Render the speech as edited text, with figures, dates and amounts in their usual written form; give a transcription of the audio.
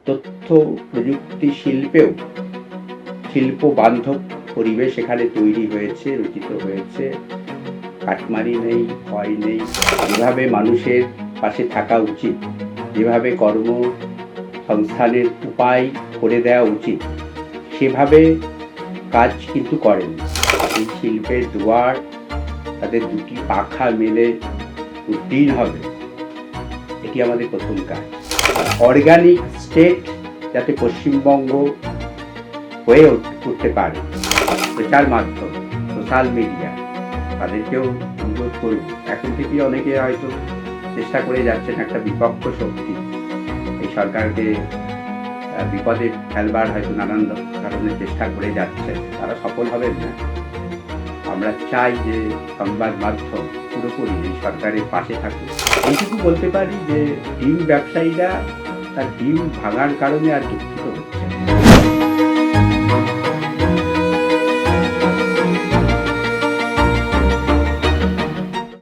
তথ্য প্রযুক্তি শিল্পেও শিল্প বান্ধব পরিবেশ এখানে তৈরি হয়েছে, রচিত হয়েছে। কাটমারি নেই, ভয় নেই। যেভাবে মানুষের পাশে থাকা উচিত, যেভাবে কর্মসংস্থানের উপায় করে দেওয়া উচিত, সেভাবে কাজ কিন্তু করেন। এই শিল্পের দুয়ার তাদের দুটি পাখা মেলে উড্ডীন হবে, এটি আমাদের প্রথম কাজ। অর্গানিক স্টেট যাতে পশ্চিমবঙ্গ হয়ে উঠতে পারে, প্রচার মাধ্যম, সোশ্যাল মিডিয়া, তাদেরকেও অনুরোধ করব। এখন থেকে অনেকে হয়তো চেষ্টা করে যাচ্ছেন একটা বিপক্ষ শক্তি এই সরকারকে বিপদে ফেলবার হয়তো নানান ধরনের চেষ্টা করে যাচ্ছে, তারা সফল হবেন না। আমরা চাই যে সংবাদ মাধ্যম পুরোপুরি এই সরকারের পাশে থাকুক। এইটুকু বলতে পারি যে ডিম ব্যবসায়ীরা তার ডিম ভাঙার কারণে আর দুঃখিত হচ্ছে।